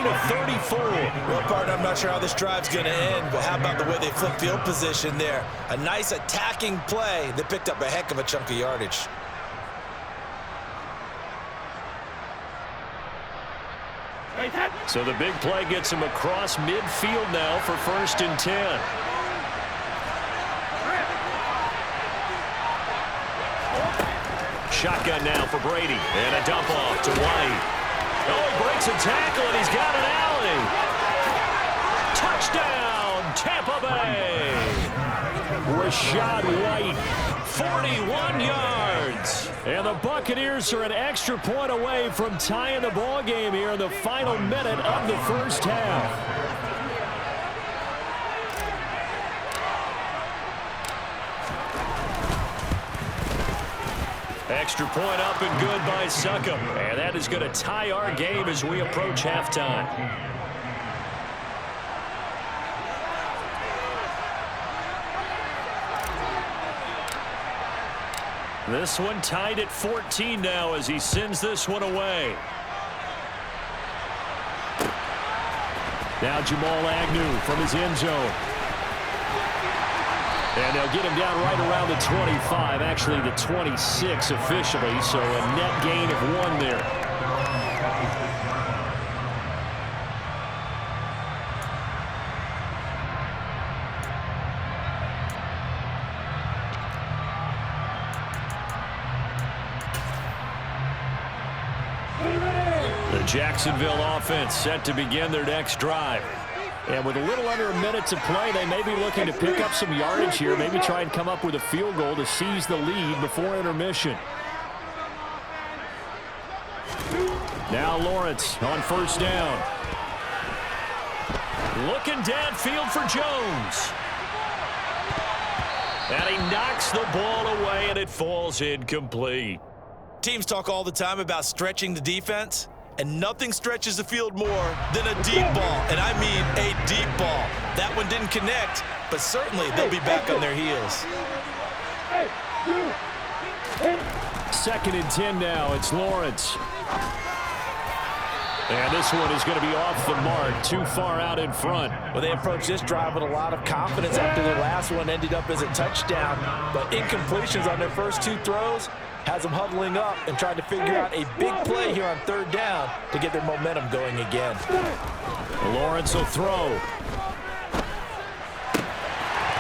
gain of 34. Well, partner, I'm not sure how this drive's going to end, but how about the way they flip field position there? A nice attacking play that picked up a heck of a chunk of yardage. So the big play gets him across midfield now for 1st and 10. Shotgun now for Brady. And a dump off to White. Oh, he breaks a tackle, and he's got an alley. Touchdown, Tampa Bay. Rashad White, 41 yards. And the Buccaneers are an extra point away from tying the ball game here in the final minute of the first half. Extra point up and good by Succop. And that is going to tie our game as we approach halftime. This one tied at 14 now as he sends this one away. Now Jamal Agnew from his end zone. And they'll get him down right around the 25, actually the 26 officially, so a net gain of 1 there. The Jacksonville offense set to begin their next drive. And with a little under a minute to play, they may be looking to pick up some yardage here, maybe try and come up with a field goal to seize the lead before intermission. Now Lawrence on 1st down. Looking downfield for Jones. And he knocks the ball away, and it falls incomplete. Teams talk all the time about stretching the defense. And nothing stretches the field more than a deep ball. And I mean a deep ball. That one didn't connect, but certainly they'll be back on their heels. 2nd and 10 now. It's Lawrence. And this one is going to be off the mark, too far out in front. Well, they approached this drive with a lot of confidence after their last one ended up as a touchdown. But incompletions on their first 2 throws has them huddling up and trying to figure out a big play here on 3rd down to get their momentum going again. Lawrence will throw.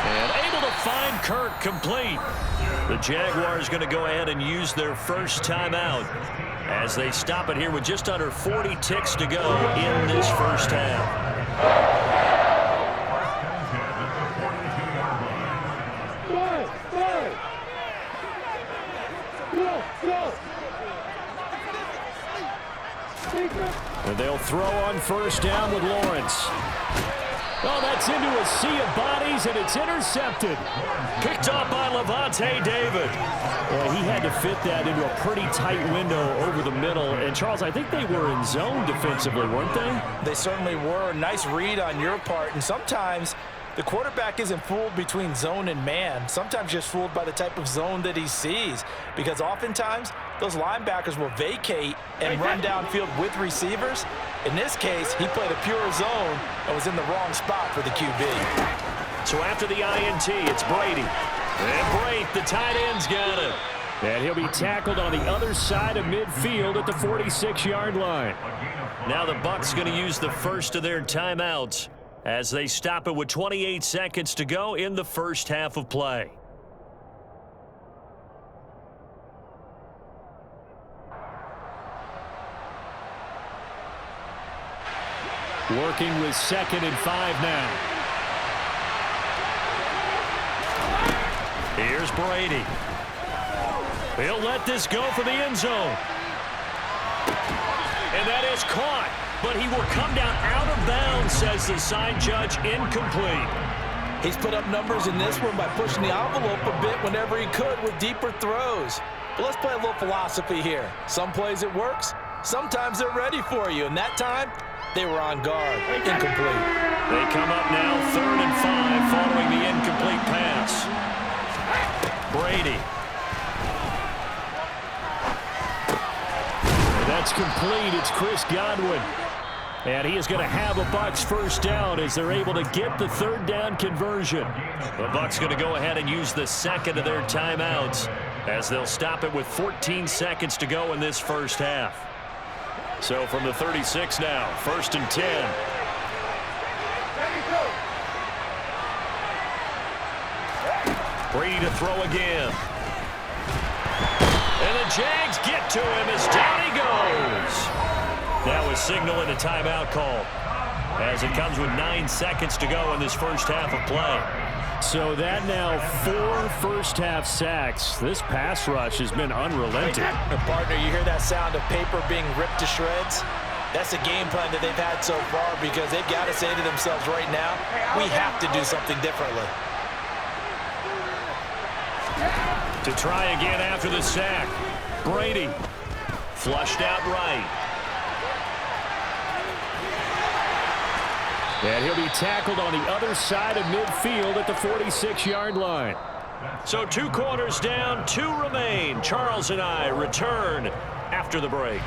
And able to find Kirk complete. The Jaguars going to go ahead and use their first timeout as they stop it here with just under 40 ticks to go in this first half. And they'll throw on 1st down with Lawrence. Oh, that's into a sea of bodies, and it's intercepted. Picked off by Levante David. Well, he had to fit that into a pretty tight window over the middle. And, Charles, I think they were in zone defensively, weren't they? They certainly were. Nice read on your part. And sometimes the quarterback isn't fooled between zone and man. Sometimes just fooled by the type of zone that he sees. Because oftentimes, those linebackers will vacate and run downfield with receivers. In this case, he played a pure zone and was in the wrong spot for the QB. So after the INT, it's Brady. And Brate, the tight end's got it. And he'll be tackled on the other side of midfield at the 46-yard line. Now the Bucs going to use the first of their timeouts as they stop it with 28 seconds to go in the first half of play. Working with 2nd and 5 now. Here's Brady. He'll let this go for the end zone. And that is caught. But he will come down out of bounds, says the side judge, incomplete. He's put up numbers in this one by pushing the envelope a bit whenever he could with deeper throws. But let's play a little philosophy here. Some plays it works. Sometimes they're ready for you. And that time, they were on guard. Incomplete. They come up now 3rd and 5 following the incomplete pass. Brady. That's complete. It's Chris Godwin. And he is going to have a Bucs first down as they're able to get the third down conversion. The Bucs going to go ahead and use the second of their timeouts as they'll stop it with 14 seconds to go in this first half. So from the 36 now, 1st and 10. Brady to throw again. And the Jags get to him as down he goes. Now a signal and a timeout call as it comes with 9 seconds to go in this first half of play. So that now 4 first-half sacks. This pass rush has been unrelenting. Partner, you hear that sound of paper being ripped to shreds? That's a game plan that they've had so far because they've got to say to themselves right now, we have to do something differently. To try again after the sack. Brady flushed out right. And he'll be tackled on the other side of midfield at the 46-yard line. So 2 quarters down, 2 remain. Charles and I return after the break.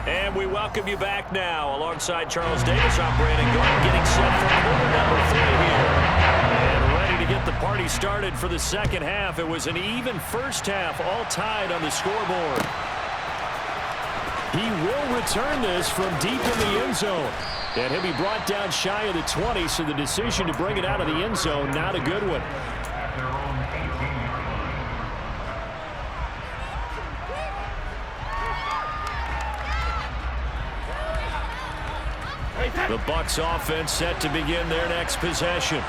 And we welcome you back now. Alongside Charles Davis, I'm Brandon Gordon, getting set for quarter number 3 here. And ready to get the party started for the second half. It was an even first half, all tied on the scoreboard. He will return this from deep in the end zone. And he'll be brought down shy of the 20, so the decision to bring it out of the end zone, not a good one. The Bucs offense set to begin their next possession.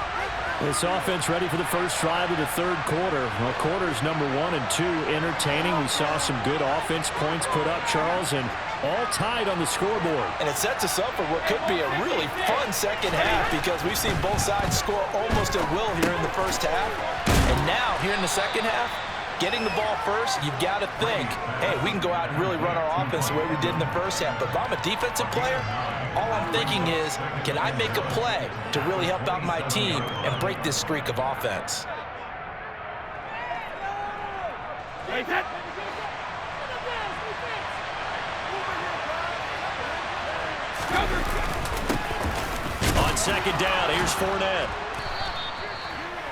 This offense ready for the first drive of the third quarter. Well, quarters number 1 and 2 entertaining. We saw some good offense points put up, Charles, and all tied on the scoreboard. And it sets us up for what could be a really fun second half because we've seen both sides score almost at will here in the first half. And now, here in the second half, getting the ball first, you've got to think, hey, we can go out and really run our offense the way we did in the first half. But if I'm a defensive player, all I'm thinking is, can I make a play to really help out my team and break this streak of offense? On second down, here's Fournette.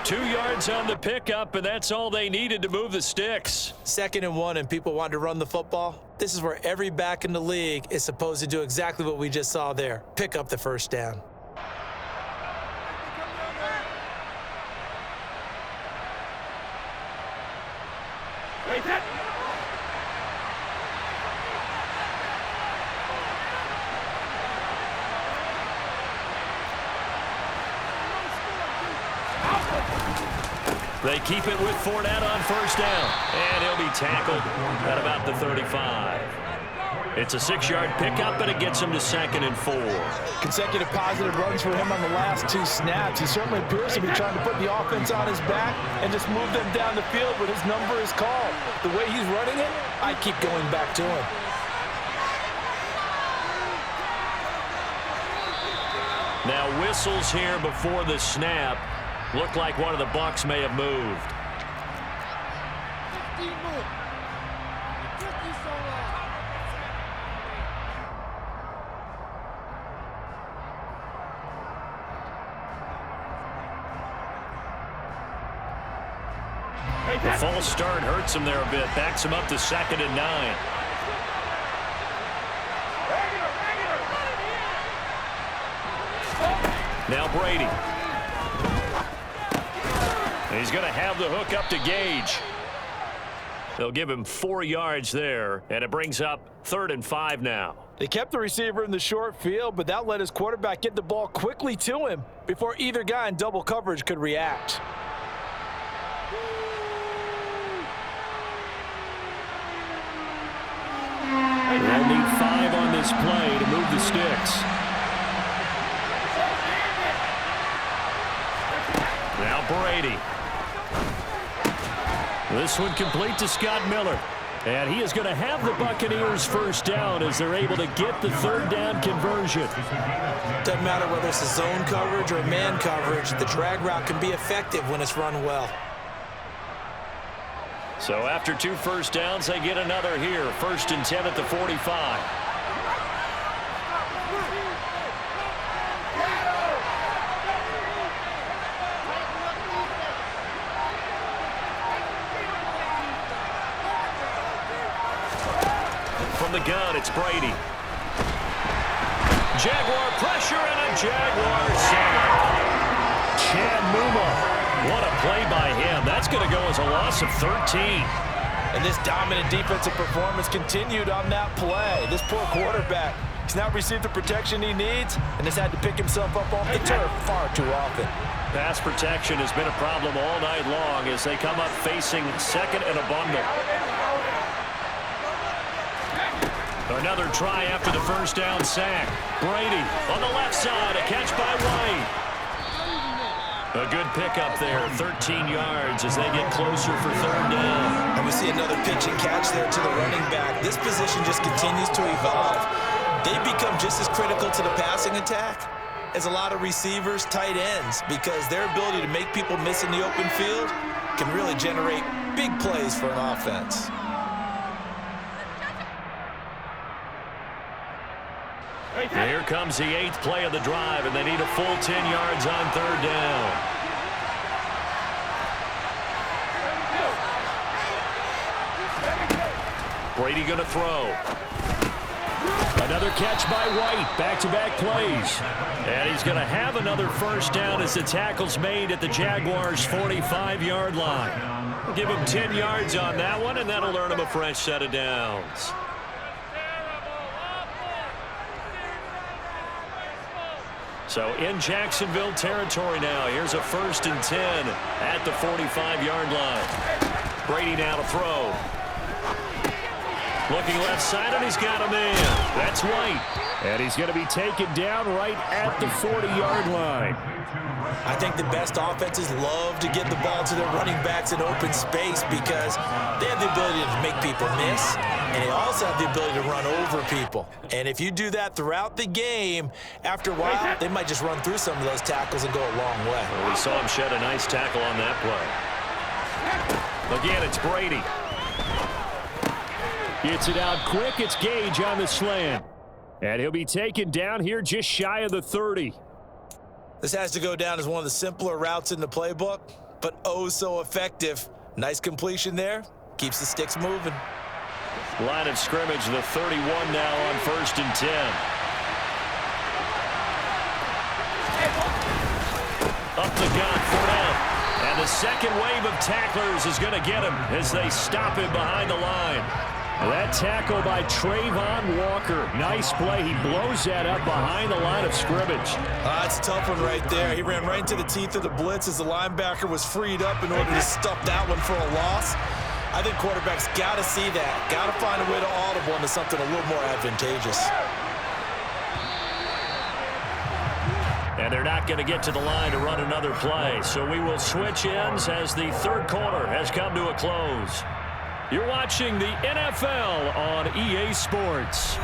2 yards on the pickup, and that's all they needed to move the sticks. 2nd and 1, and people wanted to run the football. This is where every back in the league is supposed to do exactly what we just saw there. Pick up the first down. They keep it with Fournette on first down. And he'll be tackled at about the 35. It's a 6-yard pickup, and it gets him to 2nd and 4. Consecutive positive runs for him on the last 2 snaps. He certainly appears to be trying to put the offense on his back and just move them down the field when his number is called. The way he's running it, I keep going back to him. Now whistles here before the snap. Looked like one of the Bucs may have moved. The false start hurts him there a bit. Backs him up to 2nd and 9. Now Brady. He's going to have the hook up to Gage. They'll give him 4 yards there, and it brings up 3rd and 5 now. They kept the receiver in the short field, but that let his quarterback get the ball quickly to him before either guy in double coverage could react. They'll need 5 on this play to move the sticks. Now Brady. This one complete to Scott Miller. And he is going to have the Buccaneers first down as they're able to get the third down conversion. Doesn't matter whether it's a zone coverage or man coverage, the drag route can be effective when it's run well. So after 2 first downs, they get another here. 1st and 10 at the 45. From the gun, it's Brady. Jaguar pressure and a Jaguar sack. Chad Muma. What a play by him. That's going to go as a loss of 13. And this dominant defensive performance continued on that play. This poor quarterback has not received the protection he needs and has had to pick himself up off the turf far too often. Pass protection has been a problem all night long as they come up facing second and a bundle. Another try after the first down sack. Brady on the left side, a catch by White. A good pickup there, 13 yards as they get closer for third down. And we see another pitch and catch there to the running back. This position just continues to evolve. They become just as critical to the passing attack as a lot of receivers, tight ends, because their ability to make people miss in the open field can really generate big plays for an offense. Here comes the 8th play of the drive, and they need a full 10 yards on third down. Brady going to throw. Another catch by White. Back-to-back plays. And he's going to have another first down as the tackle's made at the Jaguars' 45-yard line. Give him 10 yards on that one, and that'll earn him a fresh set of downs. So in Jacksonville territory now. Here's a 1st and 10 at the 45-yard line. Brady now to throw. Looking left side, and he's got him in. That's White. And he's going to be taken down right at the 40-yard line. I think the best offenses love to get the ball to their running backs in open space because they have the ability to make people miss, and they also have the ability to run over people. And if you do that throughout the game, after a while, they might just run through some of those tackles and go a long way. Well, we saw him shed a nice tackle on that play. Again, it's Brady. Gets it out quick. It's Gage on the slant. And he'll be taken down here just shy of the 30. This has to go down as one of the simpler routes in the playbook, but oh so effective. Nice completion there. Keeps the sticks moving. Line of scrimmage, the 31 now on 1st and 10. Up the gut, Fournette. And the second wave of tacklers is going to get him as they stop him behind the line. That tackle by Trayvon Walker. Nice play. He blows that up behind the line of scrimmage. That's a tough one right there. He ran right into the teeth of the blitz as the linebacker was freed up in order to stuff that one for a loss. I think quarterbacks got to see that. Got to find a way to audible into something a little more advantageous. And they're not going to get to the line to run another play. So we will switch ends as the third quarter has come to a close. You're watching the NFL on EA Sports.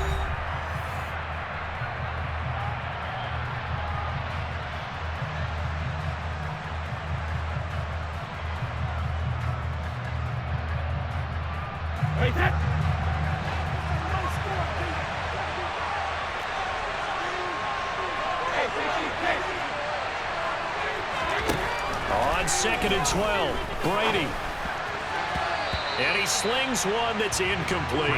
On 2nd and 12, Brady. And he slings one that's incomplete.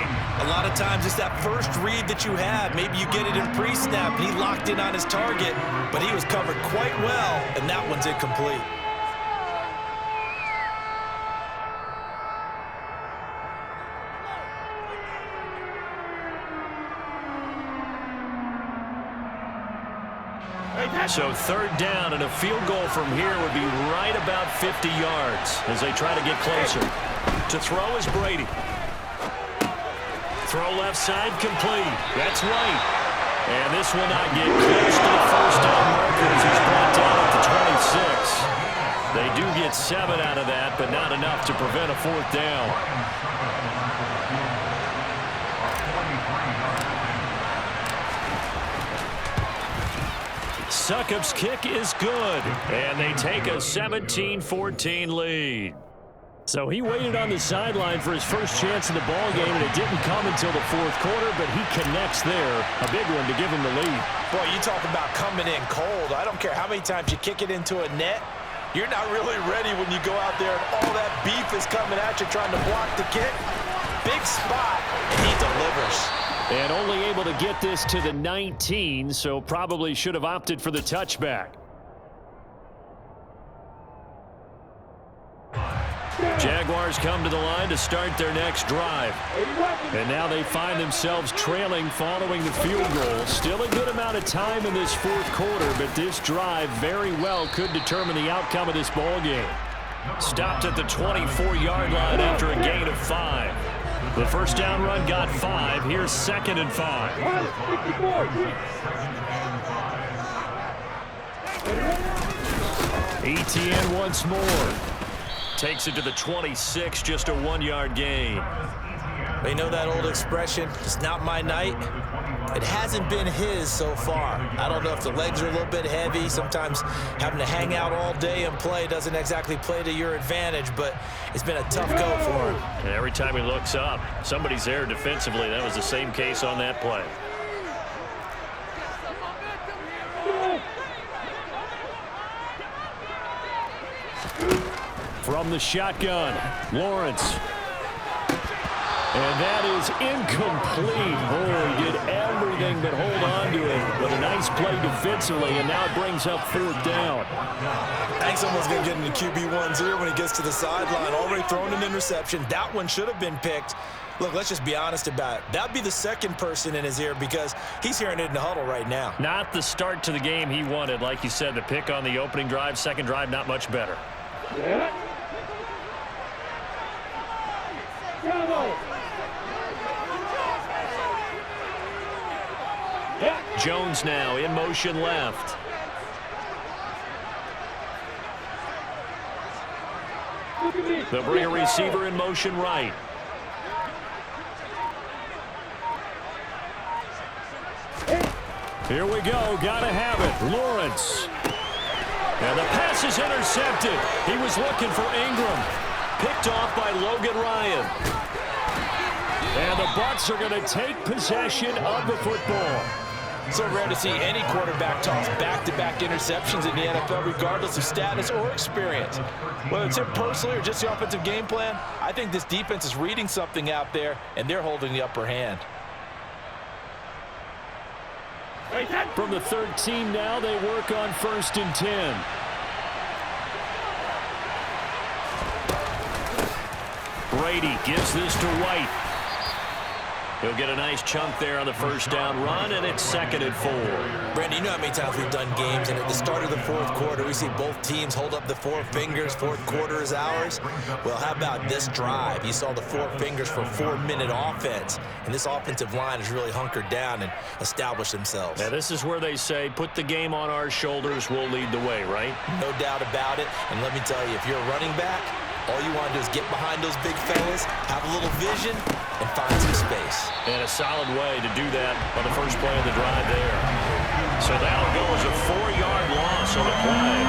A lot of times it's that first read that you have. Maybe you get it in pre-snap, and he locked in on his target, but he was covered quite well, and that one's incomplete. So third down and a field goal from here would be right about 50 yards as they try to get closer. To throw is Brady. Throw left side complete. That's White. And this will not get close to the first down marker as he's brought down at the 26. They do get 7 out of that, but not not enough to prevent a fourth down. Succop's kick is good, and they take a 17-14 lead. So he waited on the sideline for his first chance in the ball game, and it didn't come until the fourth quarter, but he connects there. A big one to give him the lead. Boy, you talk about coming in cold. I don't care how many times you kick it into a net. You're not really ready when you go out there and all that beef is coming at you trying to block the kick. Big spot, and he delivers. And only able to get this to the 19, so probably should have opted for the touchback. Jaguars come to the line to start their next drive. And now they find themselves trailing following the field goal. Still a good amount of time in this fourth quarter, but this drive very well could determine the outcome of this ball game. Stopped at the 24-yard line after a gain of 5. The first down run got 5. Here's 2nd and 5. Etienne once more. Takes it to the 26, just a 1-yard gain. They know that old expression, it's not my night. It hasn't been his so far. I don't know if the legs are a little bit heavy. Sometimes having to hang out all day and play doesn't exactly play to your advantage, but it's been a tough go for him. And every time he looks up, somebody's there defensively. That was the same case on that play. From the shotgun, Lawrence. And that is incomplete. Oh, he did everything but hold on to it with a nice play defensively, and now it brings up 4th down. I think someone's going to get into QB1's ear when he gets to the sideline. Already thrown an interception. That one should have been picked. Look, let's just be honest about it. That would be the second person in his ear because he's hearing it in the huddle right now. Not the start to the game he wanted. Like you said, the pick on the opening drive, second drive, not much better. Jones now in motion left. They'll bring a receiver in motion right. Here we go. Gotta have it. Lawrence. And the pass is intercepted. He was looking for Ingram. Picked off by Logan Ryan. And the Bucs are going to take possession of the football. So rare to see any quarterback toss back-to-back interceptions in the NFL, regardless of status or experience. Whether it's him personally or just the offensive game plan, I think this defense is reading something out there, and they're holding the upper hand. From the 13 now, they work on 1st and 10. Brady gives this to White. He'll get a nice chunk there on the first down run, and it's 2nd and 4. Brandon, you know how many times we've done games, and at the start of the fourth quarter, we see both teams hold up the 4 fingers. Fourth quarter is ours. Well, how about this drive? You saw the 4 fingers for 4-minute offense, and this offensive line has really hunkered down and established themselves. Now, this is where they say, put the game on our shoulders, we'll lead the way, right? No doubt about it, and let me tell you, if you're a running back, all you want to do is get behind those big fellas, have a little vision, and find some space. And a solid way to do that on the first play of the drive there. So that'll go as a 4-yard loss on the play.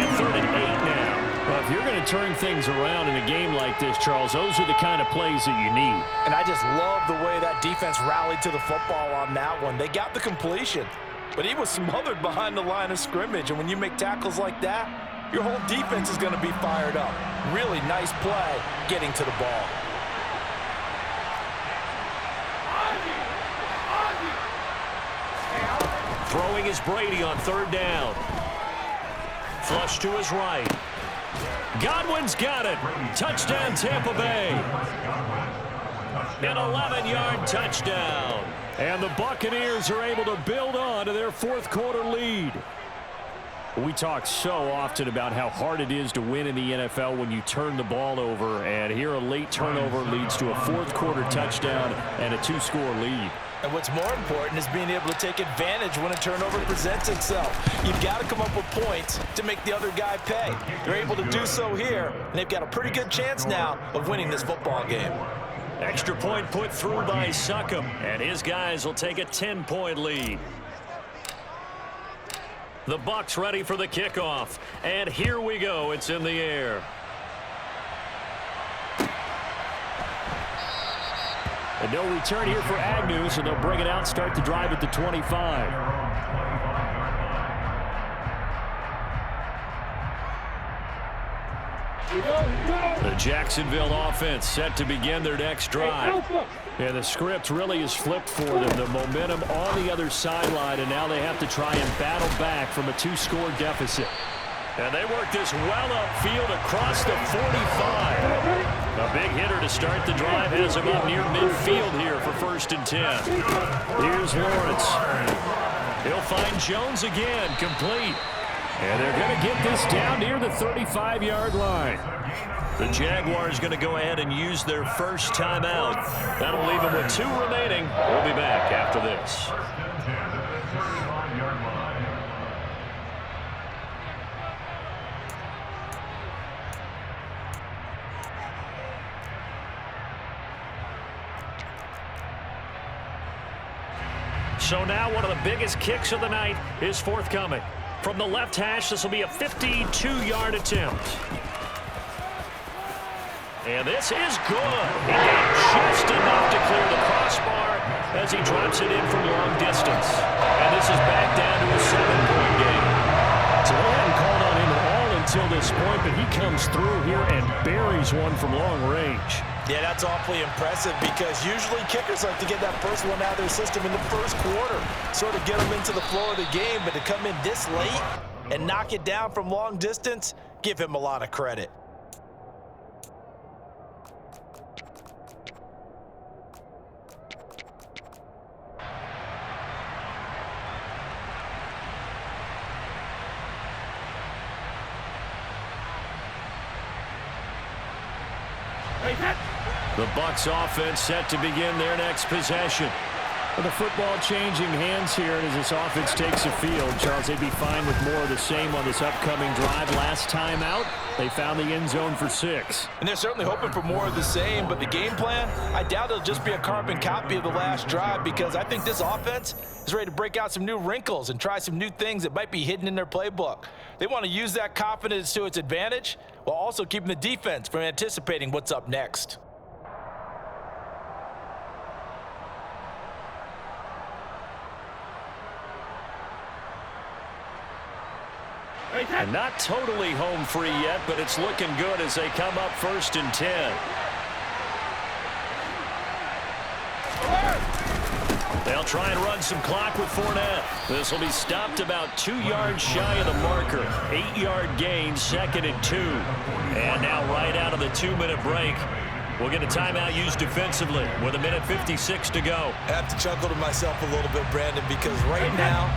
And 3rd and 8 now. Well, if you're going to turn things around in a game like this, Charles, those are the kind of plays that you need. And I just love the way that defense rallied to the football on that one. They got the completion, but he was smothered behind the line of scrimmage. And when you make tackles like that, your whole defense is going to be fired up. Really nice play getting to the ball. Throwing is Brady on 3rd down. Flush to his right. Godwin's got it. Touchdown, Tampa Bay. An 11-yard touchdown. And the Buccaneers are able to build on to their fourth quarter lead. We talk so often about how hard it is to win in the NFL when you turn the ball over, and here a late turnover leads to a fourth quarter touchdown and a 2-score lead. And what's more important is being able to take advantage when a turnover presents itself. You've got to come up with points to make the other guy pay. They're able to do so here, and they've got a pretty good chance now of winning this football game. Extra point put through by Succum, and his guys will take a 10-point lead. The Bucs ready for the kickoff, and here we go. It's in the air. And no return here for Agnew, so they'll bring it out, start the drive at the 25. The Jacksonville offense set to begin their next drive. And the script really is flipped for them. The momentum on the other sideline, and now they have to try and battle back from a 2-score deficit. And they work this well upfield across the 45. A big hitter to start the drive has him up near midfield here for 1st and 10. Here's Lawrence. He'll find Jones again, complete. And they're going to get this down near the 35-yard line. The Jaguars going to go ahead and use their first timeout. That'll leave them with 2 remaining. We'll be back after this. So now one of the biggest kicks of the night is forthcoming. From the left hash, this will be a 52-yard attempt. And this is good. He got just enough to clear the crossbar as he drops it in from long distance. And this is back down to a 7-point game. So they hadn't called on him at all until this point, but he comes through here and buries one from long range. Yeah, that's awfully impressive because usually kickers like to get that first one out of their system in the first quarter, sort of get them into the flow of the game, but to come in this late and knock it down from long distance, give him a lot of credit. The Bucs offense set to begin their next possession. With the football changing hands here, and as this offense takes the field, Charles, they'd be fine with more of the same on this upcoming drive. Last time out, they found the end zone for 6. And they're certainly hoping for more of the same, but the game plan, I doubt it'll just be a carbon copy of the last drive because I think this offense is ready to break out some new wrinkles and try some new things that might be hidden in their playbook. They want to use that confidence to its advantage while also keeping the defense from anticipating what's up next. And not totally home free yet, but it's looking good as they come up 1st and 10. They'll try and run some clock with Fournette. This will be stopped about 2 yards shy of the marker. 8-yard gain, 2nd and 2. And now right out of the 2-minute break, we'll get a timeout used defensively with 1:56 to go. I have to chuckle to myself a little bit, Brandon, because right now,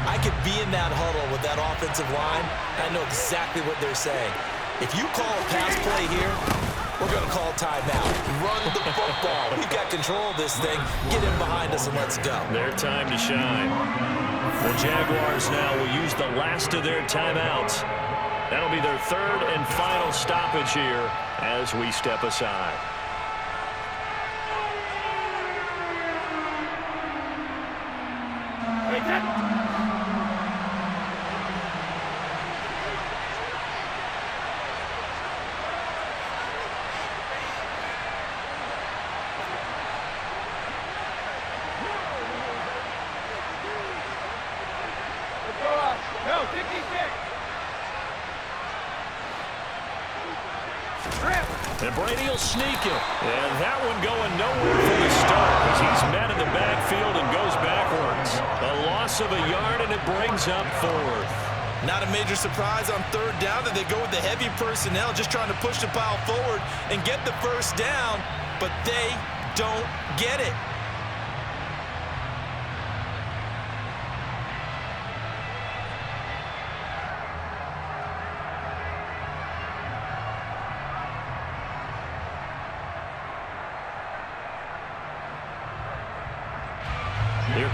I could be in that huddle with that offensive line. I know exactly what they're saying. If you call a pass play here, we're going to call timeout. Run the football. We've got control of this thing. Get in behind us and let's go. Their time to shine. The Jaguars now will use the last of their timeouts. That'll be their 3rd and final stoppage here as we step aside. And Brady will sneak it. And that one going nowhere from the start as he's met in the backfield and goes backwards. A loss of a yard, and it brings up 4th. Not a major surprise on 3rd down that they go with the heavy personnel, just trying to push the pile forward and get the first down, but they don't get it.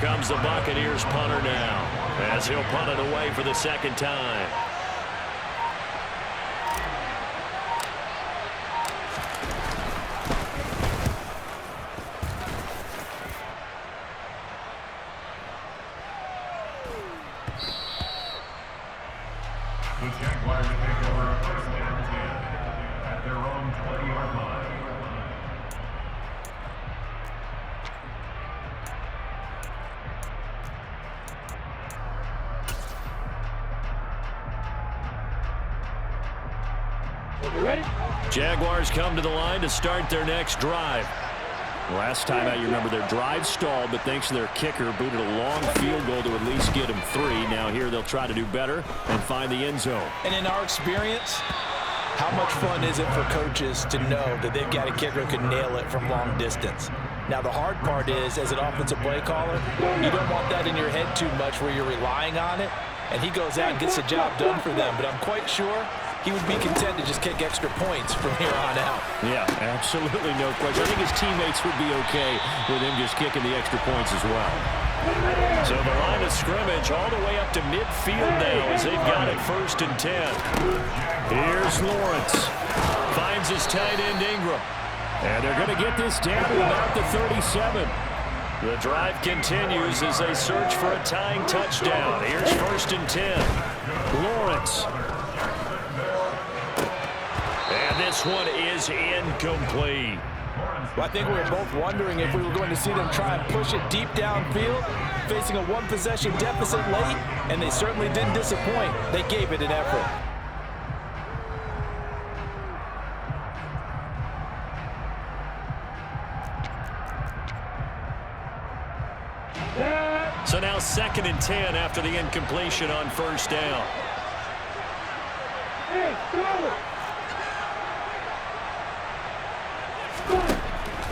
comes the Buccaneers punter now, as he'll punt it away for the second time. The Jaguars take over a first and 10 at their own 20-yard line. Jaguars come to the line to start their next drive. Last time out, you remember their drive stalled, but thanks to their kicker, booted a long field goal to at least get them 3. Now here they'll try to do better and find the end zone. And in our experience, how much fun is it for coaches to know that they've got a kicker who can nail it from long distance? Now, the hard part is, as an offensive play caller, you don't want that in your head too much where you're relying on it, and he goes out and gets the job done for them. But I'm quite sure he would be content to just kick extra points from here on out. Yeah, absolutely no question. I think his teammates would be okay with him just kicking the extra points as well. So the line of scrimmage all the way up to midfield now as they've got it 1st and 10. Here's Lawrence. Finds his tight end Ingram. And they're going to get this down to about the 37. The drive continues as they search for a tying touchdown. Here's 1st and 10. Lawrence. And this one is incomplete. Well, I think we were both wondering if we were going to see them try and push it deep downfield, facing a one-possession deficit late, and they certainly didn't disappoint. They gave it an effort. So now 2nd and 10 after the incompletion on 1st down.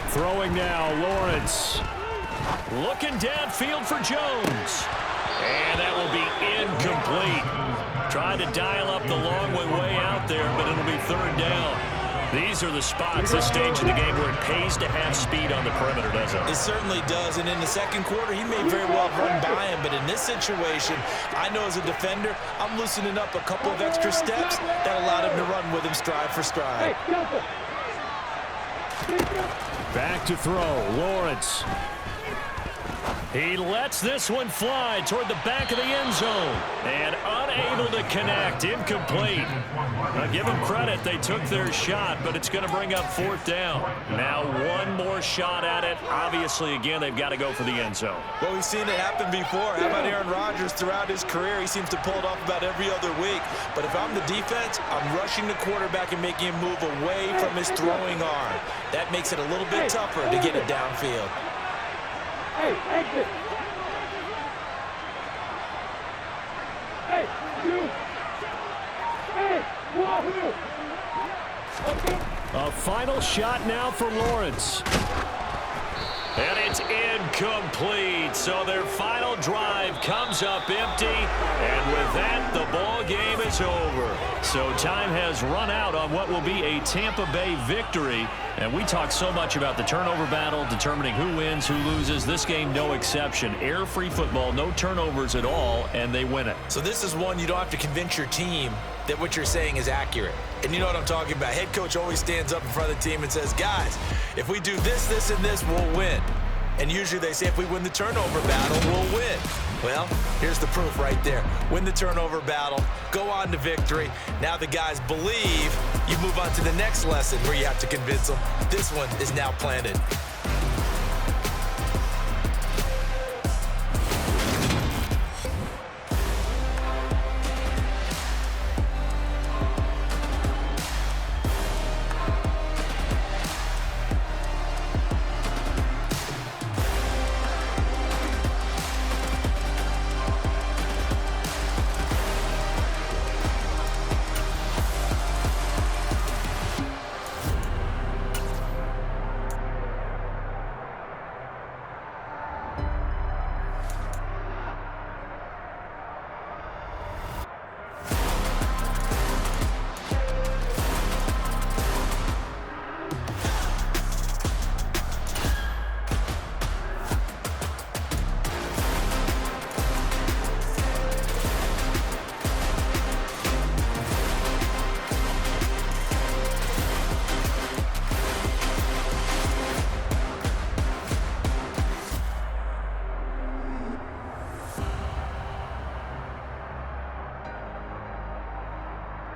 Throwing now, Lawrence. Looking downfield for Jones. And that will be incomplete. Trying to dial up the long way out there, but it'll be 3rd down. These are the spots, this stage of the game, where it pays to have speed on the perimeter, doesn't it? It certainly does, and in the second quarter, he may very well run by him, but in this situation, I know as a defender, I'm loosening up a couple of extra steps that allowed him to run with him stride for stride. Back to throw, Lawrence. He lets this one fly toward the back of the end zone. And unable to connect, incomplete. Now give them credit, they took their shot, but it's going to bring up 4th down. Now one more shot at it. Obviously, again, they've got to go for the end zone. Well, we've seen it happen before. How about Aaron Rodgers throughout his career? He seems to pull it off about every other week. But if I'm the defense, I'm rushing the quarterback and making him move away from his throwing arm. That makes it a little bit tougher to get it downfield. Hey, exit. Hey, you. Hey, wahoo. A final shot now for Lawrence. And it's incomplete. So their final drive comes up empty. And with that, the ball game is over. So time has run out on what will be a Tampa Bay victory. And we talk so much about the turnover battle, determining who wins, who loses. This game, no exception. Air-free football, no turnovers at all, and they win it. So this is one you don't have to convince your team that what you're saying is accurate. And you know what I'm talking about. Head coach always stands up in front of the team and says, guys, if we do this, this, and this, we'll win. And usually they say if we win the turnover battle, we'll win. Well, here's the proof right there. Win the turnover battle, go on to victory. Now the guys believe. You move on to the next lesson where you have to convince them. This one is now planted.